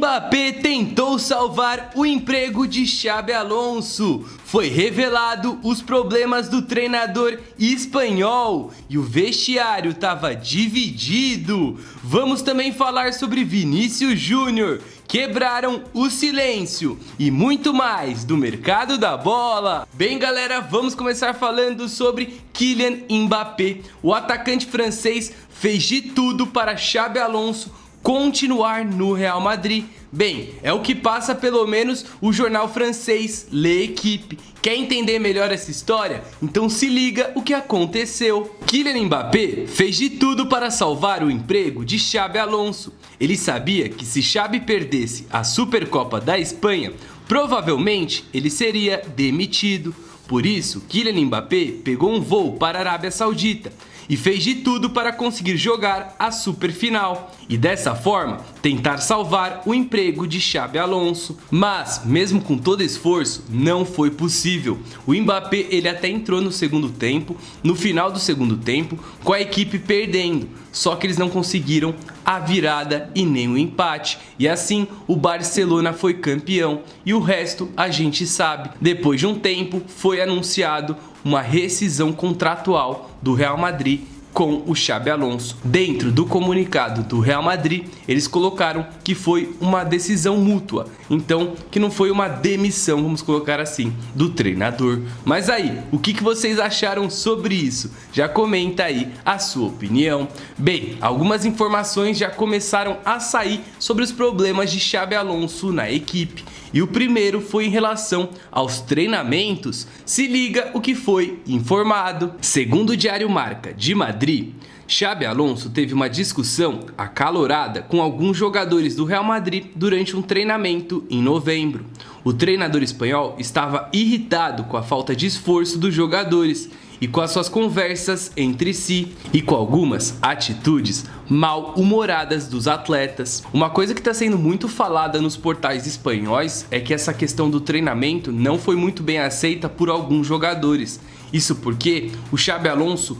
Mbappé tentou salvar o emprego de Xabi Alonso. Foi revelado os problemas do treinador espanhol e o vestiário estava dividido. Vamos também falar sobre Vinícius Júnior, quebraram o silêncio e muito mais do mercado da bola. Bem, galera, vamos começar falando sobre Kylian Mbappé. O atacante francês fez de tudo para Xabi Alonso continuar no Real Madrid. Bem, é o que passa pelo menos o jornal francês L'Équipe. Quer entender melhor essa história? Então se liga o que aconteceu. Kylian Mbappé fez de tudo para salvar o emprego de Xabi Alonso. Ele sabia que se Xabi perdesse a Supercopa da Espanha, provavelmente ele seria demitido. Por isso, Kylian Mbappé pegou um voo para a Arábia Saudita e fez de tudo para conseguir jogar a superfinal e dessa forma tentar salvar o emprego de Xabi Alonso. Mas mesmo com todo esforço não foi possível. O Mbappé ele até entrou no segundo tempo, no final do segundo tempo, com a equipe perdendo, só que eles não conseguiram a virada e nem o empate e assim o Barcelona foi campeão e o resto a gente sabe. Depois de um tempo foi anunciado uma rescisão contratual do Real Madrid com o Xabi Alonso. Dentro do comunicado do Real Madrid, eles colocaram que foi uma decisão mútua, então que não foi uma demissão, vamos colocar assim, do treinador. Mas aí, o que vocês acharam sobre isso? Já comenta aí a sua opinião. Bem, algumas informações já começaram a sair sobre os problemas de Xabi Alonso na equipe. E o primeiro foi em relação aos treinamentos. Se liga o que foi informado. Segundo o Diário Marca de Madrid, Xabi Alonso teve uma discussão acalorada com alguns jogadores do Real Madrid durante um treinamento em novembro. O treinador espanhol estava irritado com a falta de esforço dos jogadores e com as suas conversas entre si e com algumas atitudes mal-humoradas dos atletas. Uma coisa que está sendo muito falada nos portais espanhóis é que essa questão do treinamento não foi muito bem aceita por alguns jogadores. Isso porque o Xabi Alonso,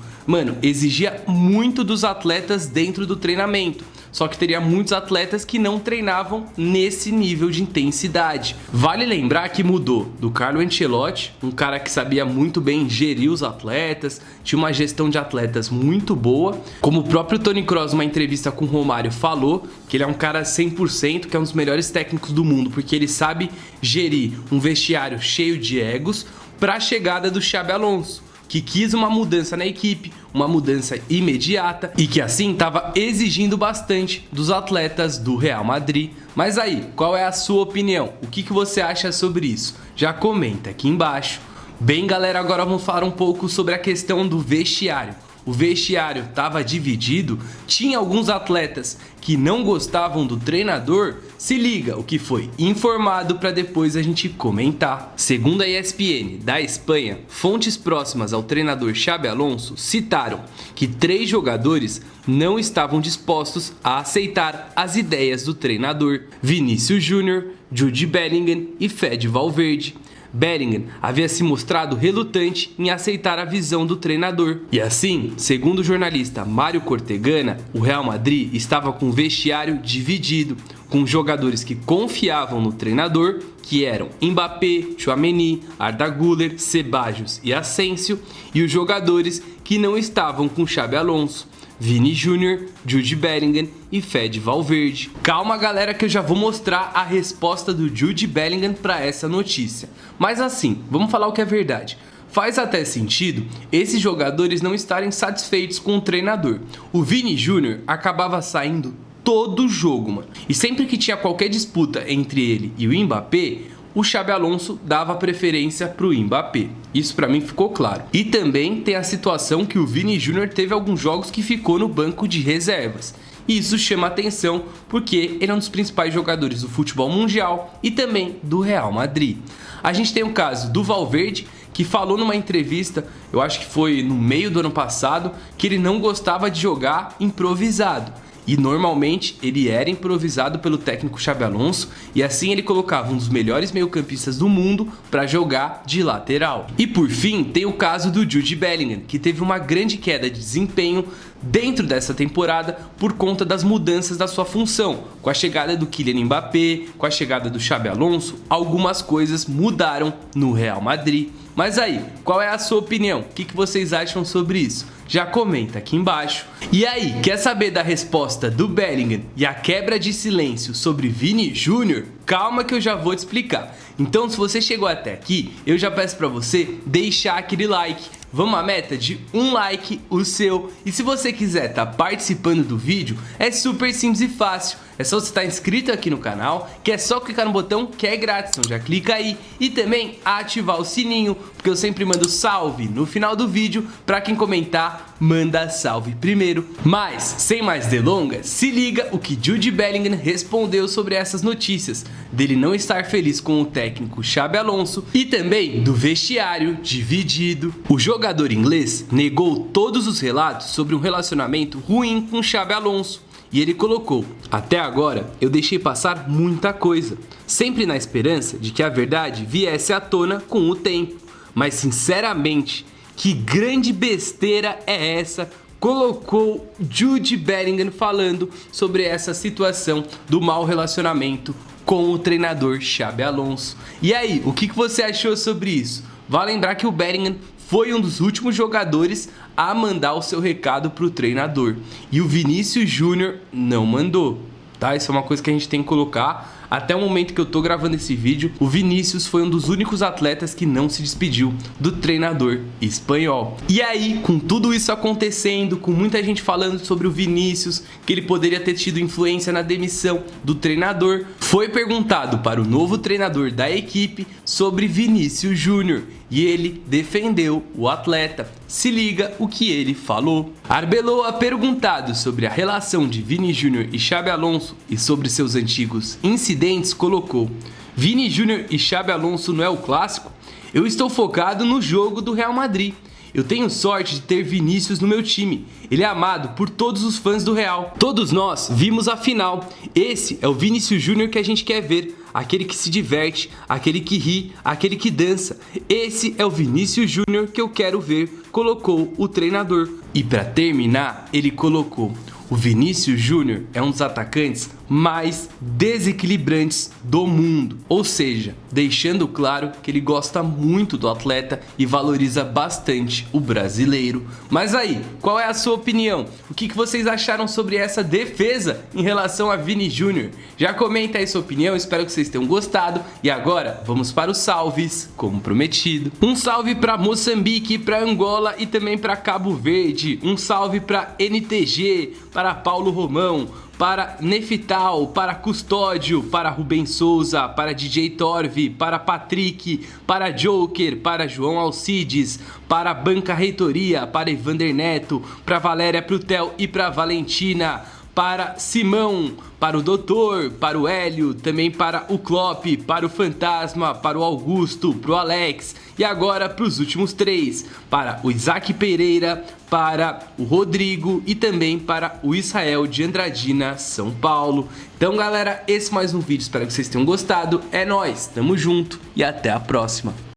exigia muito dos atletas dentro do treinamento. Só que teria muitos atletas que não treinavam nesse nível de intensidade. Vale lembrar que mudou do Carlo Ancelotti, um cara que sabia muito bem gerir os atletas, tinha uma gestão de atletas muito boa. Como o próprio Toni Kroos, numa entrevista com o Romário, falou que ele é um cara 100%, que é um dos melhores técnicos do mundo, porque ele sabe gerir um vestiário cheio de egos para a chegada do Xabi Alonso, que quis uma mudança na equipe, uma mudança imediata e que assim estava exigindo bastante dos atletas do Real Madrid. Mas aí, qual é a sua opinião? O que você acha sobre isso? Já comenta aqui embaixo. Bem, galera, agora vamos falar um pouco sobre a questão do vestiário. O vestiário estava dividido, tinha alguns atletas que não gostavam do treinador. Se liga o que foi informado para depois a gente comentar. Segundo a ESPN da Espanha, fontes próximas ao treinador Xabi Alonso citaram que 3 jogadores não estavam dispostos a aceitar as ideias do treinador: Vinícius Júnior, Jude Bellingham e Fede Valverde. Bellingham havia se mostrado relutante em aceitar a visão do treinador. E assim, segundo o jornalista Mário Cortegana, o Real Madrid estava com o vestiário dividido, com jogadores que confiavam no treinador, que eram Mbappé, Tchouaméni, Arda Güler, Ceballos e Asensio, e os jogadores que não estavam com Xabi Alonso: Vini Júnior, Jude Bellingham e Fede Valverde. Calma, galera, que eu já vou mostrar a resposta do Jude Bellingham para essa notícia. Mas assim, vamos falar o que é verdade. Faz até sentido esses jogadores não estarem satisfeitos com o treinador. O Vini Júnior acabava saindo todo jogo, E sempre que tinha qualquer disputa entre ele e o Mbappé, o Xabi Alonso dava preferência para o Mbappé. Isso para mim ficou claro. E também tem a situação que o Vini Júnior teve alguns jogos que ficou no banco de reservas. E isso chama atenção porque ele é um dos principais jogadores do futebol mundial e também do Real Madrid. A gente tem o caso do Valverde, que falou numa entrevista, eu acho que foi no meio do ano passado, que ele não gostava de jogar improvisado. E normalmente ele era improvisado pelo técnico Xabi Alonso e assim ele colocava um dos melhores meio-campistas do mundo para jogar de lateral. E por fim, tem o caso do Jude Bellingham, que teve uma grande queda de desempenho dentro dessa temporada por conta das mudanças da sua função. Com a chegada do Kylian Mbappé, com a chegada do Xabi Alonso, algumas coisas mudaram no Real Madrid. Mas aí, qual é a sua opinião? O que vocês acham sobre isso? Já comenta aqui embaixo. E aí, quer saber da resposta do Bellingham e a quebra de silêncio sobre Vini Júnior? Calma que eu já vou te explicar. Então, se você chegou até aqui, eu já peço pra você deixar aquele like. Vamos à meta de um like, o seu. E se você quiser estar participando do vídeo, é super simples e fácil. É só você estar inscrito aqui no canal, que é só clicar no botão que é grátis, então já clica aí. E também ativar o sininho, porque eu sempre mando salve no final do vídeo. Pra quem comentar, manda salve primeiro. Mas, sem mais delongas, se liga o que Jude Bellingham respondeu sobre essas notícias. Dele não estar feliz com o técnico Xabi Alonso e também do vestiário dividido. O jogador inglês negou todos os relatos sobre um relacionamento ruim com Xabi Alonso. E ele colocou: até agora eu deixei passar muita coisa, sempre na esperança de que a verdade viesse à tona com o tempo. Mas sinceramente, que grande besteira é essa? Colocou Jude Bellingham falando sobre essa situação do mau relacionamento com o treinador Xabi Alonso. E aí, o que você achou sobre isso? Vale lembrar que o Bellingham foi um dos últimos jogadores a mandar o seu recado para o treinador. E o Vinícius Júnior não mandou, tá? Isso é uma coisa que a gente tem que colocar. Até o momento que eu tô gravando esse vídeo, o Vinícius foi um dos únicos atletas que não se despediu do treinador espanhol. E aí, com tudo isso acontecendo, com muita gente falando sobre o Vinícius, que ele poderia ter tido influência na demissão do treinador, foi perguntado para o novo treinador da equipe sobre Vinícius Júnior. E ele defendeu o atleta. Se liga o que ele falou. Arbeloa, perguntado sobre a relação de Vini Júnior e Xabi Alonso e sobre seus antigos incidentes, colocou: Vini Júnior e Xabi Alonso não é o clássico? Eu estou focado no jogo do Real Madrid. Eu tenho sorte de ter Vinícius no meu time. Ele é amado por todos os fãs do Real. Todos nós vimos a final. Esse é o Vinícius Júnior que a gente quer ver. Aquele que se diverte, aquele que ri, aquele que dança. Esse é o Vinícius Júnior que eu quero ver, colocou o treinador. E para terminar, ele colocou: o Vinícius Júnior é um dos atacantes mais desequilibrantes do mundo. Ou seja, deixando claro que ele gosta muito do atleta e valoriza bastante o brasileiro. Mas aí, qual é a sua opinião? O que vocês acharam sobre essa defesa em relação a Vini Júnior? Já comenta aí sua opinião, espero que vocês tenham gostado. E agora, vamos para os salves, como prometido. Um salve para Moçambique, para Angola e também para Cabo Verde. Um salve para NTG, para Paulo Romão, para Nefital, para Custódio, para Rubens Souza, para DJ Torvi, para Patrick, para Joker, para João Alcides, para Banca Reitoria, para Evander Neto, para Valéria Prutel e para Valentina, para Simão, para o Doutor, para o Hélio, também para o Klopp, para o Fantasma, para o Augusto, para o Alex e agora para os últimos três, para o Isaac Pereira, para o Rodrigo e também para o Israel de Andradina, São Paulo. Então galera, esse é mais um vídeo, espero que vocês tenham gostado, é nóis, tamo junto e até a próxima.